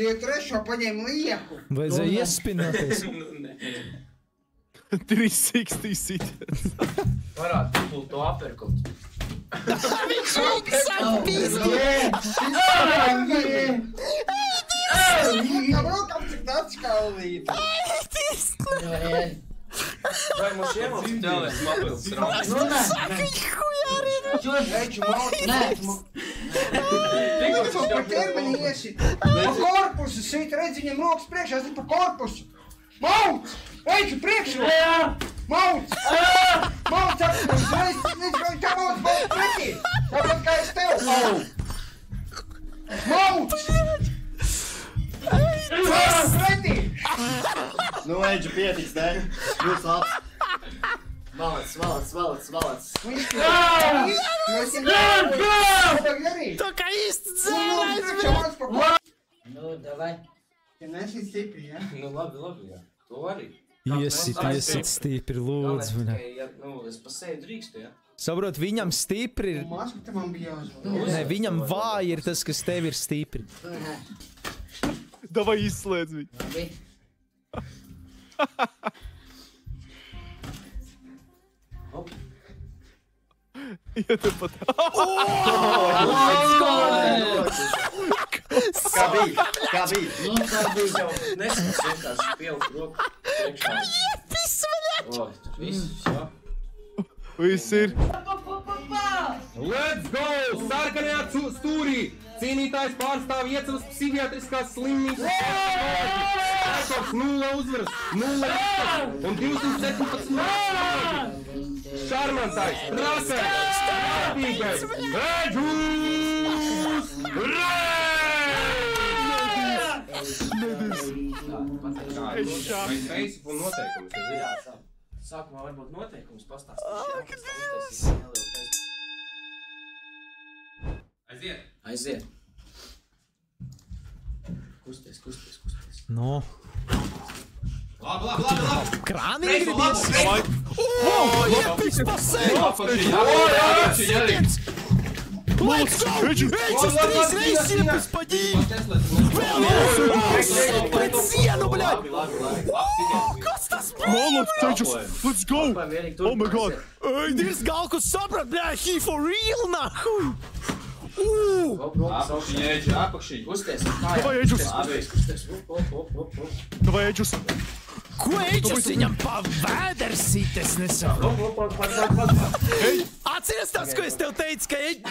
Tie trešo paņēma lieku. Vajadzēja iespināties. 360 siters. Varētu dubult to aperkot. Viņš sāk pīsti. Rokam cik tāds kaulība. Vai mums iemalts tēlēs papildus rādi? Saka, jujārī. Eču mauc. Viņš man par termini iesit. Pa korpusu sit, redz viņam rokas priekšā, sit pa korpusu. Mauc! Eču priekšā! Mauc! Mauc atpūs! Tā mauc pretī! Tāpat kā es tev! Mauc! Mauc pretī! Nu, Eģi, pietiks, ne? Jūs labs. Valac. Viņš Tā kā īsti dzērājs. Nu, davai. Ja nesit stipri, ja? Nu, labi, jā. To arī. Iesit stipri, lūdzu. Es pa seju drīkstu, jā? Saprot, viņam stipri ir... Masku te man bija jāzvod. Nē, viņam vāji ir tas, kas tev ir stipri. Davai izslēdz viņu. Labi. Ja tu pat... Kā bija? Neskas vienkārši pielikt roku priekšā. Viss, jā. Viss ir. Let's go! Sarkanajā stūrī! Cīnītājs pārstāv Iecavas psihiatriskās slimnīcas. Rekors 0 uzvaras, 0 izskas un 217 uzvaras. Šarmantais, Rasers, Kārtīgais, Eģūs! Vai Facebook un noteikumus? Sākumā varbūt noteikumus pastāstīšu. Aiziet. Kusties. No. Labi. Krānīgi gribies? Iepis pa seju! Let's go! Eģis 3 reizes iepis pa ģīvi! Vēl viens! Pret sienu, bļaļ! Kas tas bija? Malac, Eģis! Let's go! Oh my god! Ej, dirs Galkus saprat, bļaļ, he for real, nahuj! Apakšiņ. Kusties. Davai, Eģus! Davai, Eģus! Ko Eģis viņam pa vēdersit, es nesaprotu? Atceries tas, ko es tev teicu,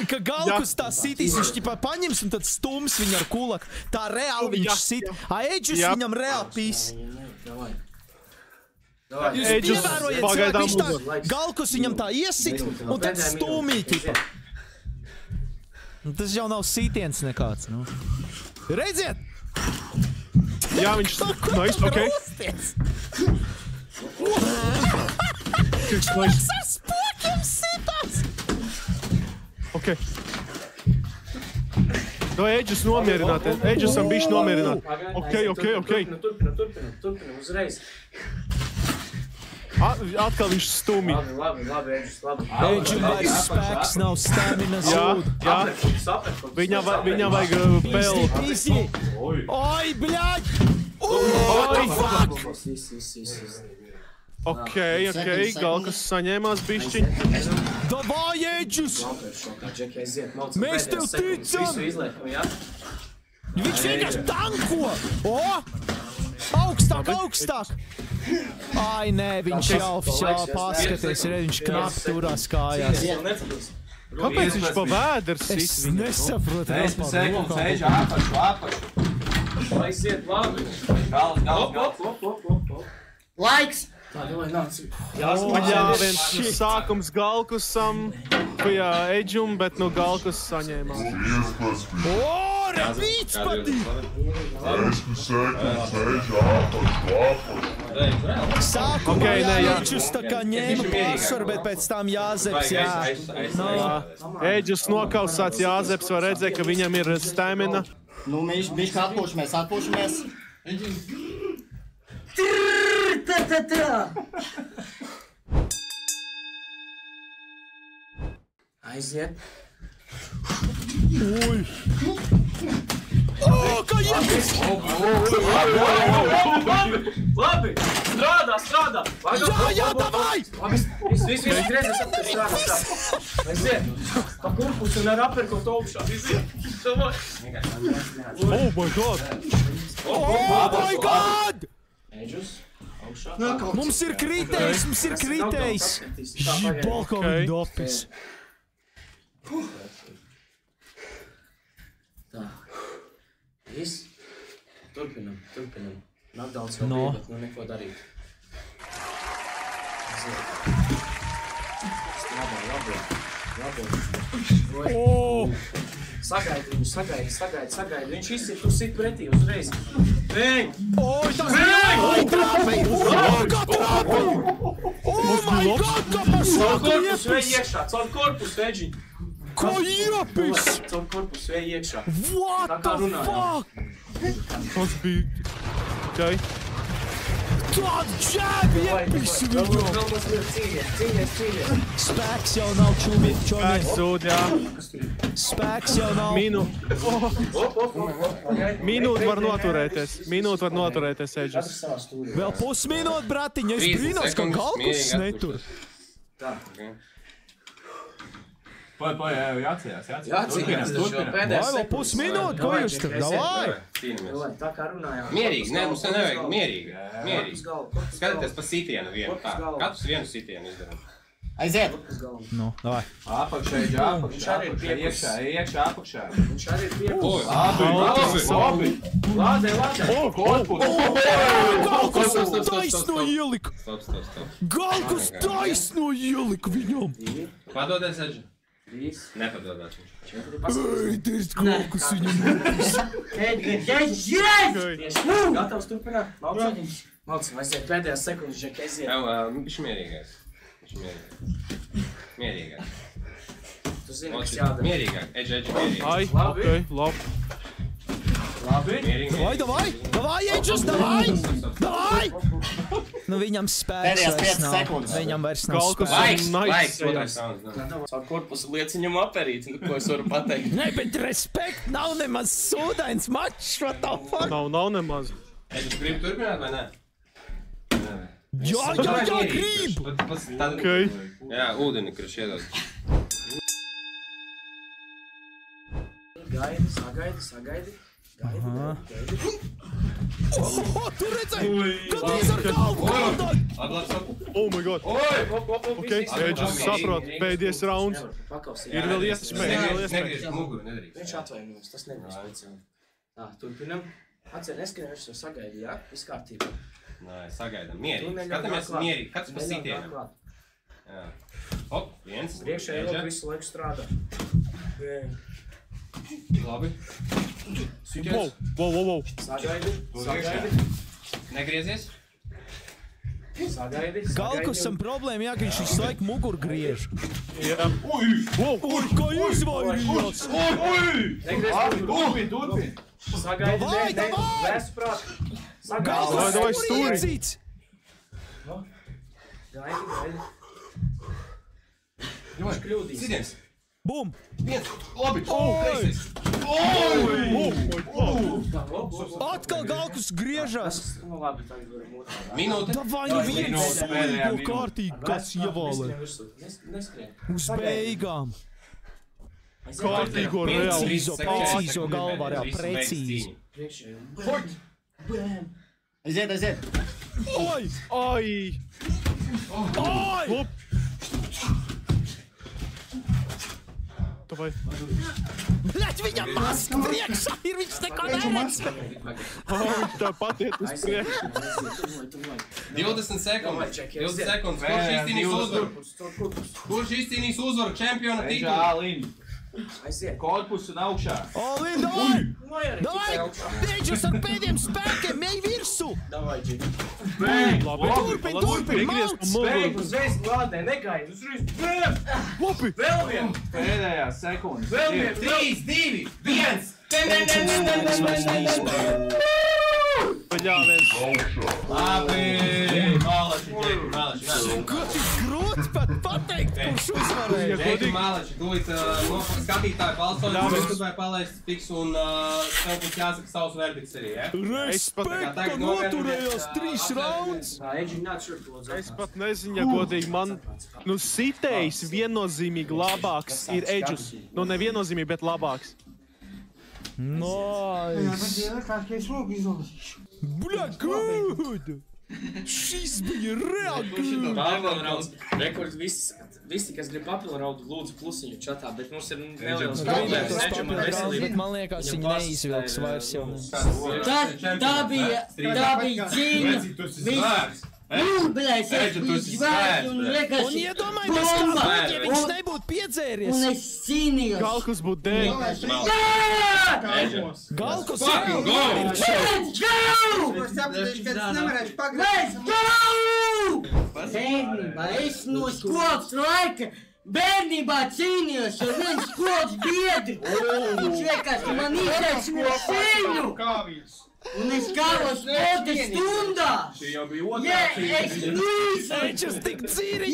ka Galkus tā sitīs, viņš ķipā paņems un tad stums viņu ar kulaku. Tā reāli viņš sit. A Eģis viņam reāli pīs. Jūs pievērojiet cilvēku, viņš tā Galkus viņam tā iesit un tad stumī ķipā. Tas jau nav sītiens nekāds, nu. Redziet! Jā, viņš... Nice, ok. Viņš ar spokiem sitās! Ok. No Eģis nomierināt. Eģisam bišķi nomierināt. Ok. Turpinam uzreiz. Atkal viņš stumi. Labi, Eģis, labi. Eģim vairs spēks nav stamina sūd. Jā. Viņam vajag pelt. Pīsi! Oi, bļaļ! What the fuck? Ok, Galkas saņēmās bišķiņ. Davai, Eģis! Mēs tev ticam! Visu izliekam, jā? Viņš vienkārši tanko! Augstāk! Ai, nē, viņš jau paskaties, viņš knapi turās kājās. Kāpēc viņš pa vēders sit? Es nesaprotu. 10 sekundes, Eģi, apašu. Aiziet, labi. Gal. Laiks! Tā, domāju, nāc. Jā, viens sākums Galkusam bija Eģum, bet no Galkus saņēmās. Repīts patīk! Sākumā Eģus tā kā ņēma pārsvaru, bet pēc tam Jāzeps, jā. Eģus nokausāts Jāzeps, var redzēt, ka viņam ir stamina. Nu, bišķi atpūšamies. Aiziet. O, kā iepis! Labi! Strādā! Jā, davai! Viss griezes strādā. Aiziet! Pa kurpusu un ar aperkot augšā. Aiziet! Oh my god! Oh my god! Eģus, augšā. Mums ir kritējs! Žibalko viņa dopis. Tā. Viss. Turpinam. Knockdowns vēl bija, bet nu neko darīt. Strādā, labi. Sagaidi viņu, sagaidi. Viņš izsit, tu sit pretī uzreiz. Viņ! Oi, tas trāpīja! Kā trāpīja! Oh my god, kā pašāku iepis! Caur korpusu veģiņu. Kā iepis! Caur korpusu vei iekšā. What the fuck? Tas bija... Okay. Tāda džēbi iepis viņu! Vēl mums ir cīnies. Spēks jau nav čomies. Sūd, jā. Spēks jau nav. Minūte var noturēties, Eģis. Vēl pusminūte, bratiņa. Es brīnos, ka Galkus netur. Tā. Jācījās. Jācījās, Vai vēl pusminūte, ko jūs tur? Davai! Tā kā runājām. Mierīgi, mums nevajag mierīgi. Skatieties pa sitienu vienu. Katrs vienu sitienu izdarām. Aiziet! Nu, davai. Apakšā, iekšā, apakšā. Viņš arī ir piepūs. Labi. Lādē. Galkus taisno ieliku! Stop. Galkus taisno ieliku viņam! Padodies, Eģi? 3. Nepadodās viņš. 4. Paskatās. Ei, tas Galkus viņam! Gatavs turpināt? Malcim, aiziet pēdējās sekundes, Žek, aiziet. Bišķi mierīgais. Mierīgais. Tu zini, kas jādara. Mierīgāk. Eģi, mierīgāk. Ai, okei, labi. Davai, Eģus, davai! Nu, viņam spēks Pēdējās vairs 5 nav. sekundes. Viņam vairs nav Galkus spēks. Laiks. Caur korpusu liec viņam aperīt, ko es varu pateikt. Nē, bet respekt nav nemaz sūdains mačs, what the fuck? Nav nemaz. Eģi, tu gribi turpināt vai ne? Jā, grib! Okay. Jā, ūdeni, kurš iedod. Sagaidi. Tu redzēji? Gandrīz ar galvu kādai! Oh my god. Okay, Eģis saprot, pēdējais rauns. Ir vēl iespēja. Negriež muguru, nedarīt. Viņš atvainojas, tas nebija speciāli. Tā, turpinam. Atcer, neskrien, viņš to sagaidi, jā? Viss kārtībā. Nē, sagaidām. Mierīgi. Skatāmies mierīgi. Katrs pa sitienam. Jā. Hop, viens. Priekšēji vēl visu laiku strādā. Labi. Wow. Sagaidi. Negriezies. Sagaidi. Galkusam problēma, jā, ka viņš visu laiku muguru griež. Jā. Ui, kā izvairījās! Turpin. Sagaidi, vēsu prāt. Galkus Davai, tur stūri. iecīts! Gaidi. Viņš kļūdīs. Sitiens. Bum! Viens. Labi. Oi! Oi! Atkal Galkus griežas! Nu labi, tagad varam otrā. Minūte. Davai, nu viens sūļu kārtīgi, kas ievalē. Neskrien. Uz beigām. Kārtīgo reāli. Precīzo galvā, reāli, precīzi. Priekšēji. Aiziet! Oi! Oi! Davai. Bļaļ, viņam maska priekšā ir, viņš neko neredz. Viņš tā patiet uz priekšu. 20 sekundes. 20 sekundes. Kurš izcīnīs uzvaru čempiona titulu? Aiziet. Korpusu un augšā. Olin, davai! Eģus ar pēdējiem spēkiem, ej virsū! Davai, Džek. Turpin, mauc! Beig uzreiz lādē, negaidi, uzreiz. Labi! Vēl vien! Pēdējās sekundes. Vēl vien! 3, 2, 1. Spēks vairs neizspēja. Paļāvies. Labi. Malači. Kā tik grūti! grūti pat pateikt, kurš uzvarēja. Eģi Mālači, tūlīt skatītāji balsojums, YouTube palaists piks un tev būs jāsaka savus verdikts arī, ja? Respekt, ka noturējās 3 raunds. Es pat nezinu, ja godīgi man, sitējs viennozīmīgi labāks ir Edžus. Neviennozīmīgi, bet labāks. Nice. Bļa, good! Šis bija reāli good! Papila rauds. Rekords visi, kas grib papila raudu, lūdzu plusiņu čatā, bet mums ir nelielas problēmas. Edžam ar veselību. Bet man liekas, viņi neizvilks vairs jau. Tā bija cīņa. Blēs, es biju zvērs un liekas, Un iedomājieties, kā būtu, ja viņš nebūtu piedzēries. un es cīnījos. Galkus būtu dēļ. Jā! Galkus Fucking go! Let's go! Es sapratīšu, ka es nevarēšu Let's pagrāt. go! Bērnībā es no skolas laika bērnībā cīnījos ar vienu skolas biedru. Viņš vienkārši man izteica no cīņu. Un es gāvos sporta stundā. Šī jau bija otrā Jā, cīņa. es līdzu. Eģis tik dzīri.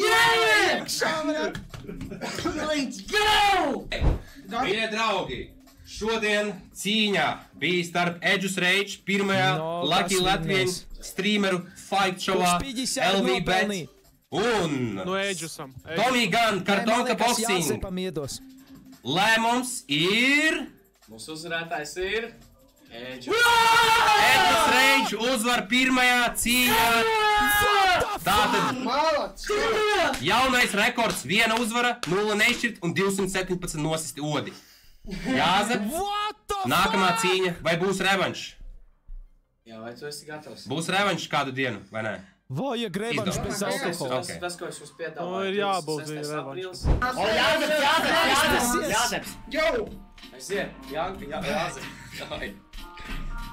Let's go! Mīļie draugi, šodien cīņā bija starp Edžus Rage, pirmajā Lucky Latvian streameru fight showā LV Bet un Edžusam. Tommy Gunn Kartonka Boxing. Lēmums ir... Mūsu uzvarētājs ir Edžus. Edžus Rage uzvar pirmajā cīņā. Tātad jaunais rekords, 1 uzvara, 0 nešķirt un 217 nosisti odi. Jāzep, nākamā cīņa, vai būs revanš? Jā, vai tu esi gatavs? Būs revanš kādu dienu, vai ne? Vajag revanš bez alkohola. Tas, ko es jums piedāvāju. Ir jābūt 26. revanš. aprīlis. Jāzeps! Jau! Aiziet, Jāzep.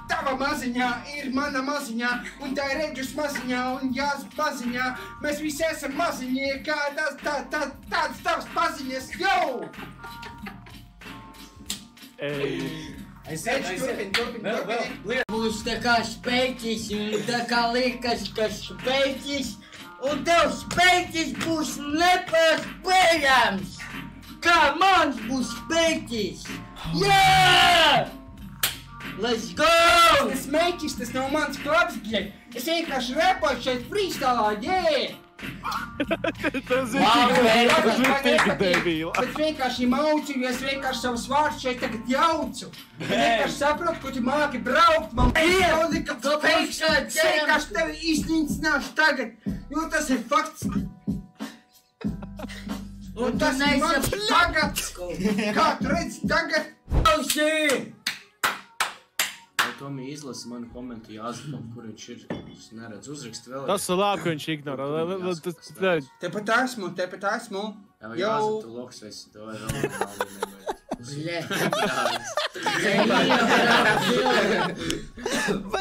Tava maziņā ir mana maziņā, un tā ir Edžus maziņā, un Jāzep maziņā. Mēs visi esam maziņie, kā tāds tavs maziņas. Jau! Aiziet. Vēl. Būs tā kā spēķis, un tā kā liekas, ka spēķis, un tev spēķis būs nepaspējams. Kā mans būs spēķis. Jā! Let's go! Tas meķis, tas nav mans klubs, bļeļ. Es vienkārši repoju šeit freestylā, jē! Tas ir tik debīla. Bet vienkārši maucījos, vienkārši savus vārdus šeit tagad jaucu. Vienkārši saprotu, ko tu māki braukt, man paudika fakts. Es vienkārši tevi iznīcināšu tagad, jo tas ir fakts. Un tas ir mans tagad. Kā tu redzi tagad? Ausī! Tomī izlasa manu komentu Jāzepam, kur viņš ir. Es neredzu uzrakstu vēl. Tas ir labi, ka viņš ignorē. Tepat esmu. Jā, Jāzep, tu loks esi. To ir Bļē.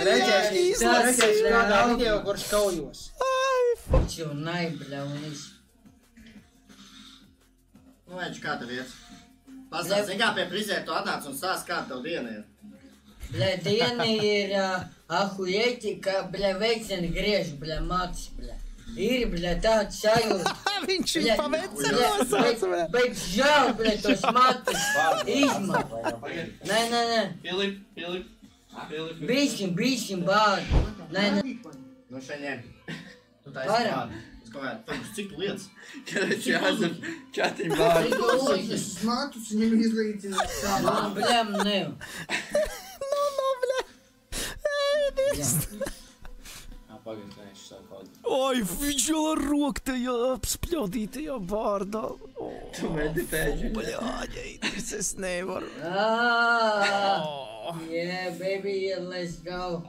Redzēšu kādā video, kurš kaujos. Viņš jau naibļa un viņš... Nu, Eģi, kā tev iet? Pastāst, zin kā pie frizēra tu atnāc un stāst, kā tev diena ir. Bļa, diena ir ahujeti, ka, bļa, veicini griež, bļa, macis, bļa. Ir, bļa, tāds sajūta. Viņš ir paveicinos. Bet žēl, bļa, tos matis izmat. Nē. Filip. Bīsim bādi. Nē. Nu, šaņiem. Tu tā Varam. Es kaut kā, cik tu lietas? Kad Jāzep čatim vārdu. Es matus viņam izlīdzinu. Man, bļa, nev. Pagaid, nē, es savu kādu. Oi, viņš jau ar roku tajā apspļaudītajā vārdā. Tu meditēji. Bļāģi, es nevaru. Yeah, baby, let's go.